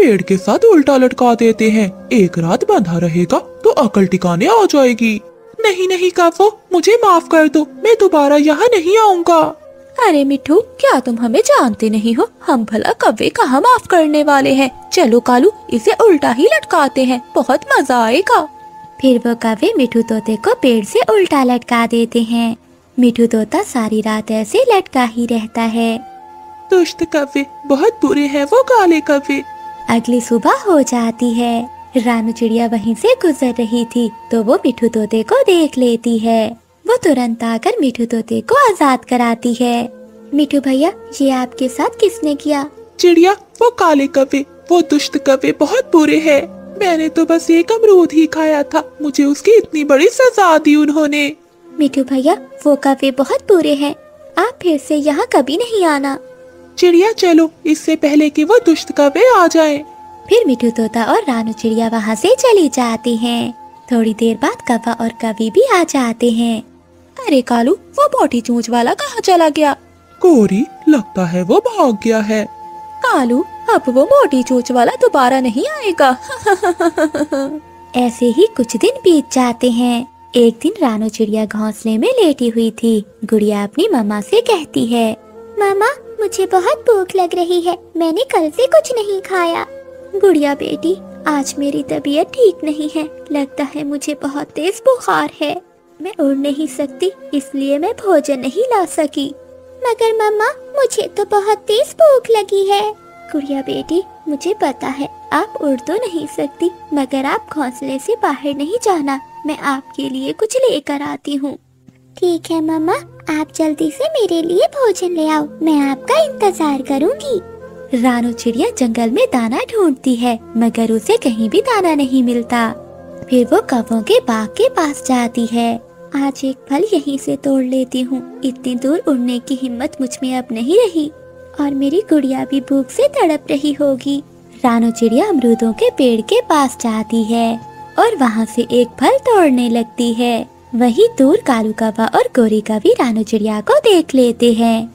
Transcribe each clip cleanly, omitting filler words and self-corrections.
पेड़ के साथ उल्टा लटका देते हैं। एक रात बंधा रहेगा तो अकल टिकाने आ जाएगी। नहीं नहीं कव्वो, मुझे माफ कर दो, मैं दोबारा यहाँ नहीं आऊँगा। अरे मिठू, क्या तुम हमें जानते नहीं हो? हम भला कव्वे कहाँ माफ करने वाले हैं। चलो कालू, इसे उल्टा ही लटकाते हैं, बहुत मजा आएगा। फिर वो कव्वे मिठू तोते को पेड़ से उल्टा लटका देते हैं। मिठू तोता सारी रात ऐसे लटका ही रहता है। दुष्ट कव्वे, बहुत बुरे हैं वो काले कव्वे। अगली सुबह हो जाती है। रानू चिड़िया वहीं से गुजर रही थी तो वो मिठू तोते को देख लेती है। वो तुरंत आकर मिठू तोते को आजाद कराती है। मिठू भैया, ये आपके साथ किसने किया? चिड़िया, वो काले कव्वे, वो दुष्ट कव्वे बहुत बुरे हैं। मैंने तो बस एक अमरूद ही खाया था, मुझे उसकी इतनी बड़ी सजा दी उन्होंने। मिठू भैया, वो कव्वे बहुत बुरे हैं, आप फिर से यहाँ कभी नहीं आना। चिड़िया चलो, इससे पहले कि वो दुष्ट कव्वे आ जाएं। फिर मिठू तोता और रानू चिड़िया वहाँ से चली जाती हैं। थोड़ी देर बाद कव्वा और कवि भी आ जाते हैं। अरे कालू, वो मोटी चोंच वाला कहाँ चला गया? कोरी, लगता है वो भाग गया है। कालू, अब वो मोटी चोंच वाला दोबारा नहीं आएगा। ऐसे ही कुछ दिन बीत जाते हैं। एक दिन रानू चिड़िया घोंसले में लेटी हुई थी। गुड़िया अपनी मम्मा से कहती है, मामा, मुझे बहुत भूख लग रही है, मैंने कल से कुछ नहीं खाया। गुड़िया बेटी, आज मेरी तबीयत ठीक नहीं है, लगता है मुझे बहुत तेज बुखार है। मैं उड़ नहीं सकती, इसलिए मैं भोजन नहीं ला सकी। मगर मम्मा, मुझे तो बहुत तेज भूख लगी है। गुड़िया बेटी, मुझे पता है आप उड़ तो नहीं सकती, मगर आप घोंसले से बाहर नहीं जाना, मैं आपके लिए कुछ लेकर आती हूँ। ठीक है मम्मा, आप जल्दी से मेरे लिए भोजन ले आओ, मैं आपका इंतजार करूँगी। रानू चिड़िया जंगल में दाना ढूंढती है, मगर उसे कहीं भी दाना नहीं मिलता। फिर वो कव्वों के बाग के पास जाती है। आज एक फल यहीं से तोड़ लेती हूँ, इतनी दूर उड़ने की हिम्मत मुझ में अब नहीं रही, और मेरी गुड़िया भी भूख से तड़प रही होगी। रानू चिड़िया अमरूदों के पेड़ के पास जाती है और वहाँ से एक फल तोड़ने लगती है। वहीं दूर कालू कव्वा और गोरी कवि रानू चिड़िया को देख लेते हैं।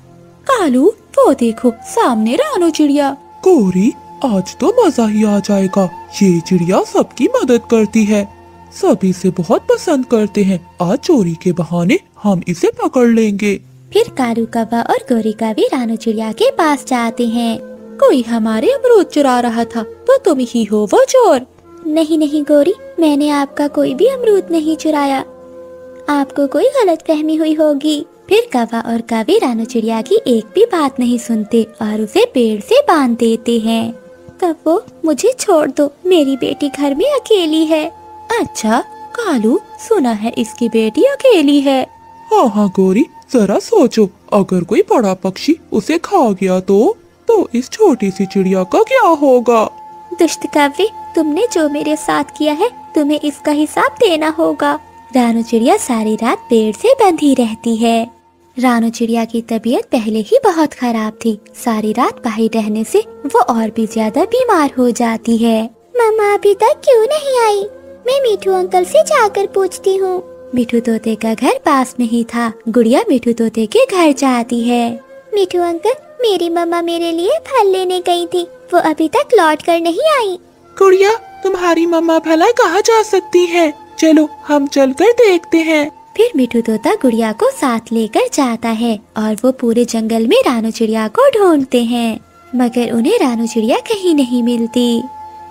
कालू, वो देखो सामने रानू चिड़िया। कोरी, आज तो मजा ही आ जाएगा। ये चिड़िया सबकी मदद करती है, सभी से बहुत पसंद करते हैं। आज चोरी के बहाने हम इसे पकड़ लेंगे। फिर कालू कव्वा और गोरी कवि रानू चिड़िया के पास जाते हैं। कोई हमारे अमरूद चुरा रहा था, तो तुम ही हो वो चोर। नहीं नहीं गोरी, मैंने आपका कोई भी अमरूद नहीं चुराया, आपको कोई गलतफहमी हुई होगी। फिर कव्वा और कवि रानू चिड़िया की एक भी बात नहीं सुनते और उसे पेड़ से बांध देते हैं। कव्वो, मुझे छोड़ दो, मेरी बेटी घर में अकेली है। अच्छा कालू, सुना है इसकी बेटी अकेली है। हाँ हाँ गोरी, जरा सोचो, अगर कोई बड़ा पक्षी उसे खा गया तो इस छोटी सी चिड़िया का क्या होगा? दुष्ट कव्वे, तुमने जो मेरे साथ किया है, तुम्हें इसका हिसाब देना होगा। रानू चिड़िया सारी रात पेड़ से बंधी रहती है। रानू चिड़िया की तबीयत पहले ही बहुत खराब थी, सारी रात बाहर रहने से वो और भी ज्यादा बीमार हो जाती है। मम्मा अभी तक क्यों नहीं आई? मैं मिठू अंकल से जाकर पूछती हूँ। मिठू तोते का घर पास में ही था। गुड़िया मिठू तोते के घर जाती है। मिठू अंकल, मेरी मम्मा मेरे लिए फल लेने गई थी, वो अभी तक लौट कर नहीं आई। गुड़िया, तुम्हारी मम्मा भला कहाँ जा सकती है? चलो हम चलकर देखते हैं। फिर मिठू तोता गुड़िया को साथ लेकर जाता है और वो पूरे जंगल में रानू चिड़िया को ढूंढते हैं, मगर उन्हें रानू चिड़िया कहीं नहीं मिलती।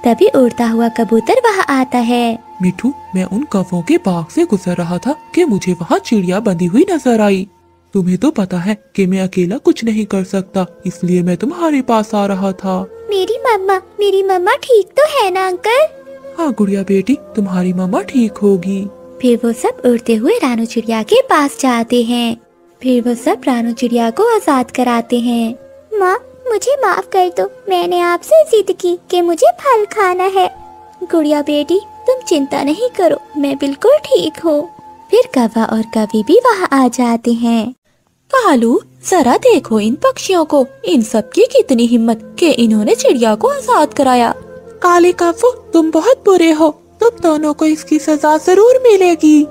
तभी उड़ता हुआ कबूतर वहाँ आता है। मिठू, मैं उन कव्वों के बाग से गुजर रहा था कि मुझे वहाँ चिड़िया बंधी हुई नजर आई। तुम्हें तो पता है कि मैं अकेला कुछ नहीं कर सकता, इसलिए मैं तुम्हारे पास आ रहा था। मेरी मम्मा ठीक तो है ना अंकल? हाँ गुड़िया बेटी, तुम्हारी मम्मा ठीक होगी। फिर वो सब उड़ते हुए रानू चिड़िया के पास जाते हैं। फिर वो सब रानू चिड़िया को आजाद कराते हैं। माँ, मुझे माफ कर दो, मैंने आपसे जिद की कि मुझे फल खाना है। गुड़िया बेटी, तुम चिंता नहीं करो, मैं बिल्कुल ठीक हूँ। फिर कव्वा और कवि भी वहाँ आ जाते हैं। कालू, जरा देखो इन पक्षियों को, इन सब की कितनी हिम्मत कि इन्होंने चिड़िया को आजाद कराया। काले कव्वो, तुम बहुत बुरे हो, तुम दोनों को इसकी सजा जरूर मिलेगी।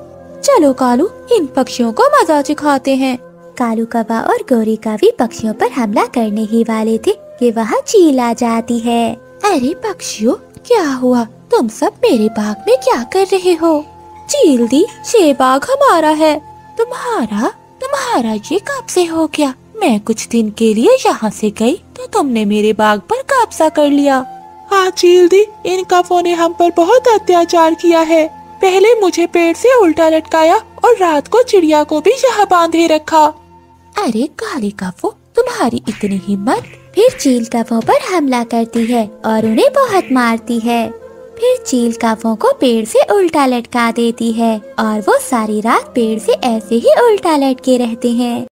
चलो कालू, इन पक्षियों को मजा सिखाते हैं। कालू कव्वा और गोरी कवि पक्षियों पर हमला करने ही वाले थे कि वहाँ चील आ जाती है। अरे पक्षियों, क्या हुआ? तुम सब मेरे बाग में क्या कर रहे हो? चील दी, ये बाग हमारा है। तुम्हारा ये कब से हो गया? मैं कुछ दिन के लिए यहाँ से गई तो तुमने मेरे बाग पर कब्जा कर लिया। हाँ चील दी, इन कफों ने हम पर बहुत अत्याचार किया है। पहले मुझे पेड़ से उल्टा लटकाया और रात को चिड़िया को भी यहाँ बांधे रखा। अरे काले कफो, तुम्हारी इतनी हिम्मत! फिर चील कफों पर हमला करती है और उन्हें बहुत मारती है। फिर चील कफों को पेड़ से उल्टा लटका देती है और वो सारी रात पेड़ से ऐसे ही उल्टा लटके रहते हैं।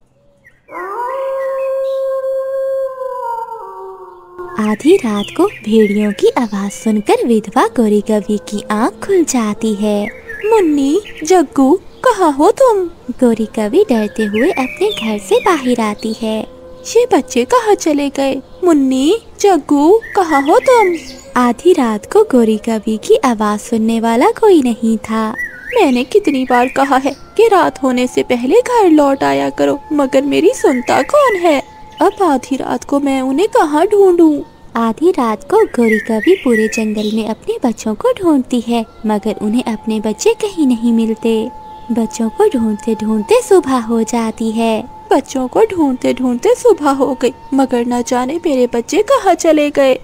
आधी रात को भेड़ियों की आवाज सुनकर विधवा गौरी कवि की आंख खुल जाती है। मुन्नी, जग्गू, कहाँ हो तुम? गौरी कवि डरते हुए अपने घर से बाहर आती है। ये बच्चे कहाँ चले गए? मुन्नी, जग्गू, कहाँ हो तुम? आधी रात को गौरी कवि की आवाज सुनने वाला कोई नहीं था। मैंने कितनी बार कहा है कि रात होने से पहले घर लौट आया करो, मगर मेरी सुनता कौन है? अब आधी रात को मैं उन्हें कहाँ ढूंढूं? आधी रात को गौरी कवि पूरे जंगल में अपने बच्चों को ढूंढती है, मगर उन्हें अपने बच्चे कहीं नहीं मिलते। बच्चों को ढूंढते ढूंढते सुबह हो जाती है। बच्चों को ढूंढते ढूंढते सुबह हो गई, मगर न जाने मेरे बच्चे कहाँ चले गए।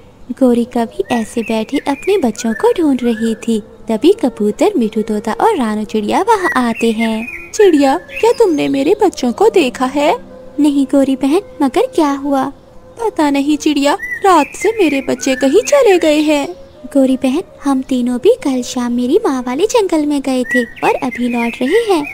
गौरी कवि ऐसे बैठी अपने बच्चों को ढूंढ रही थी। तभी कबूतर, मिठू तोता और रानू चिड़िया वहाँ आते हैं। चिड़िया, क्या तुमने मेरे बच्चों को देखा है? नहीं गौरी बहन, मगर क्या हुआ? पता नहीं चिड़िया, रात से मेरे बच्चे कहीं चले गए हैं। गौरी बहन, हम तीनों भी कल शाम मेरी माँ वाले जंगल में गए थे और अभी लौट रहे हैं,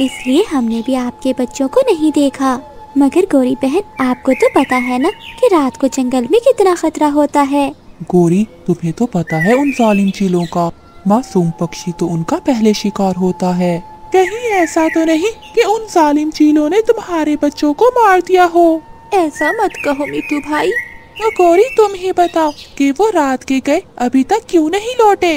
इसलिए हमने भी आपके बच्चों को नहीं देखा। मगर गौरी बहन, आपको तो पता है ना कि रात को जंगल में कितना खतरा होता है। गौरी, तुम्हें तो पता है उन जालिम चीलों का। मासूम पक्षी तो उनका पहले शिकार होता है। कहीं ऐसा तो नहीं कि उन जालिम चीलों ने तुम्हारे बच्चों को मार दिया हो? ऐसा मत कहो मिठू भाई। तो गौरी, तुम ही बताओ कि वो रात के गए अभी तक क्यों नहीं लौटे?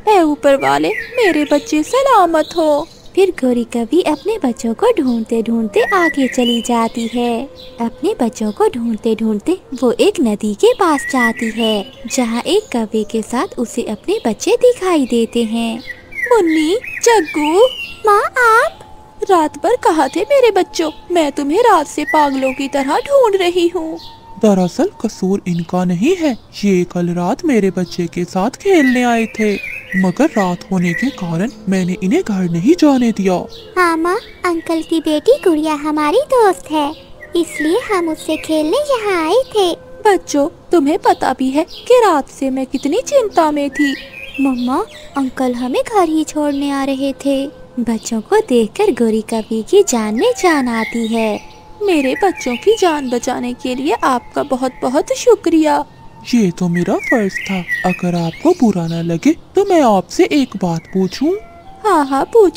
ऐ ऊपर वाले, मेरे बच्चे सलामत हो। फिर गौरी कवि अपने बच्चों को ढूंढते ढूंढते आगे चली जाती है। अपने बच्चों को ढूंढते ढूंढते वो एक नदी के पास जाती है, जहाँ एक कौवे के साथ उसे अपने बच्चे दिखाई देते हैं। मुन्नी, जग्गू, माँ, आप रात भर कहाँ थे मेरे बच्चों? मैं तुम्हें रात से पागलों की तरह ढूंढ रही हूँ। दरअसल कसूर इनका नहीं है। ये कल रात मेरे बच्चे के साथ खेलने आए थे, मगर रात होने के कारण मैंने इन्हें घर नहीं जाने दिया। हाँ माँ, अंकल की बेटी गुड़िया हमारी दोस्त है, इसलिए हम उससे खेलने यहाँ आए थे। बच्चों, तुम्हें पता भी है कि रात से मैं कितनी चिंता में थी। मम्मा, अंकल हमें घर ही छोड़ने आ रहे थे। बच्चों को देखकर गौरी कवि की जान में जान आती है। मेरे बच्चों की जान बचाने के लिए आपका बहुत बहुत शुक्रिया। ये तो मेरा फर्ज था। अगर आपको बुरा न लगे तो मैं आपसे एक बात पूछूं? हाँ हाँ, पूछ।